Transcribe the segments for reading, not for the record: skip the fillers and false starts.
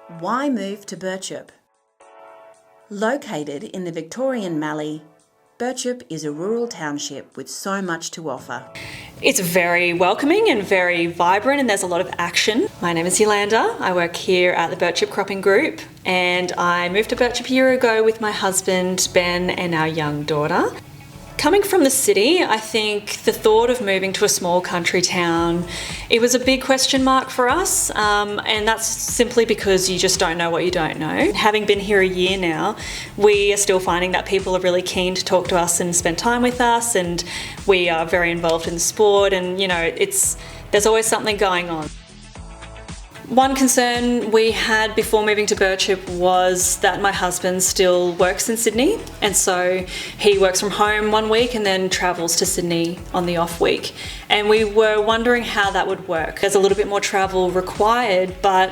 Why move to Birchip? Located in the Victorian Mallee, Birchip is a rural township with so much to offer. It's very welcoming and very vibrant, and there's a lot of action. My name is Yolanda. I work here at the Birchip Cropping Group, and I moved to Birchip a year ago with my husband Ben and our young daughter. Coming from the city, I think the thought of moving to a small country town, it was a big question mark for us, and that's simply because you just don't know what you don't know. Having been here a year now, we are still finding that people are really keen to talk to us and spend time with us, and we are very involved in the sport, and there's always something going on. One concern we had before moving to Birchip was that my husband still works in Sydney, and so he works from home one week and then travels to Sydney on the off week. And we were wondering how that would work. There's a little bit more travel required, but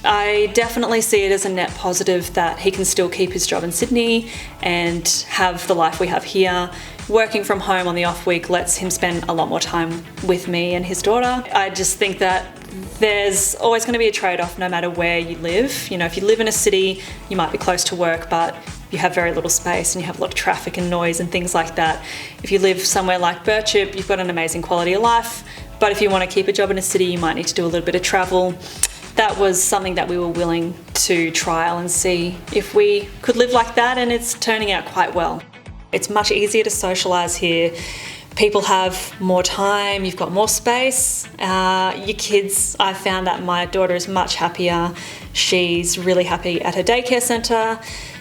I definitely see it as a net positive that he can still keep his job in Sydney and have the life we have here. Working from home on the off week lets him spend a lot more time with me and his daughter. I just think that there's always going to be a trade-off no matter where you live. If you live in a city, you might be close to work, but you have very little space and you have a lot of traffic and noise and things like that. If you live somewhere like Birchip, you've got an amazing quality of life, but if you want to keep a job in a city, you might need to do a little bit of travel. That was something that we were willing to trial and see if we could live like that, and it's turning out quite well. It's much easier to socialise here. People have more time, you've got more space. Your kids, I found that my daughter is much happier. She's really happy at her daycare centre.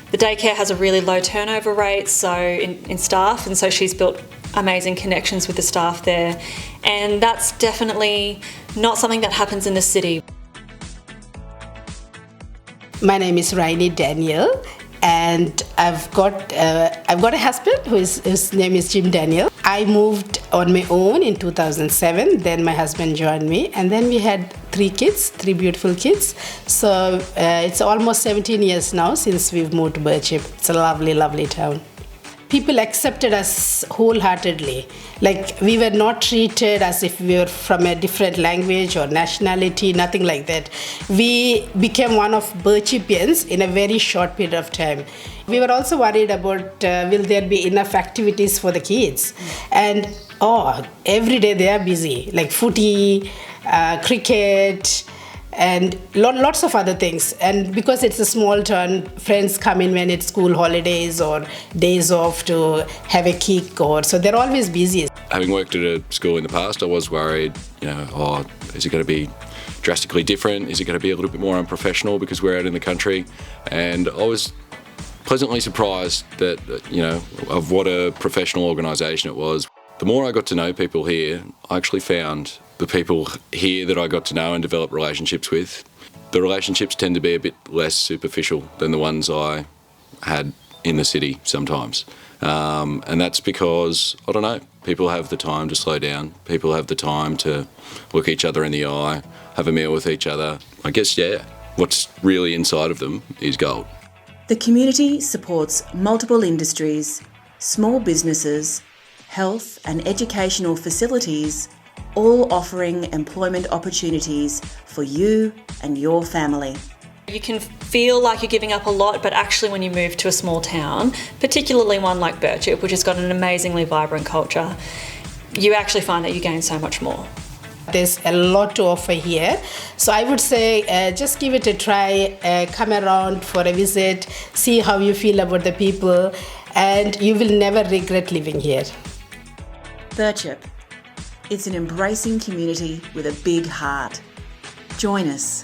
The daycare has a really low turnover rate in staff, and so she's built amazing connections with the staff there. And that's definitely not something that happens in the city. My name is Rainy Daniel, and I've got a husband whose name is Jim Daniel. I moved on my own in 2007. Then my husband joined me, and then we had three beautiful kids. So it's almost 17 years now since we've moved to Birchip. It's a lovely, lovely town. People accepted us wholeheartedly. Like, we were not treated as if we were from a different language or nationality, nothing like that. We became one of Birchipians in a very short period of time. We were also worried about will there be enough activities for the kids? And every day they are busy, like footy, cricket, and lots of other things. And because it's a small town, friends come in when it's school holidays or days off to have a kick, so they're always busy. Having worked at a school in the past, I was worried, is it going to be drastically different? Is it going to be a little bit more unprofessional because we're out in the country? And I was pleasantly surprised that, of what a professional organisation it was. The more I got to know people here, I actually found the people here that I got to know and develop relationships with, the relationships tend to be a bit less superficial than the ones I had in the city sometimes. And that's because, people have the time to slow down. People have the time to look each other in the eye, have a meal with each other. I guess, what's really inside of them is gold. The community supports multiple industries, small businesses, health and educational facilities, all offering employment opportunities for you and your family. You can feel like you're giving up a lot, but actually when you move to a small town, particularly one like Birchip, which has got an amazingly vibrant culture, you actually find that you gain so much more. There's a lot to offer here. So I would say just give it a try, come around for a visit, see how you feel about the people, and you will never regret living here. Birchip. It's an embracing community with a big heart. Join us.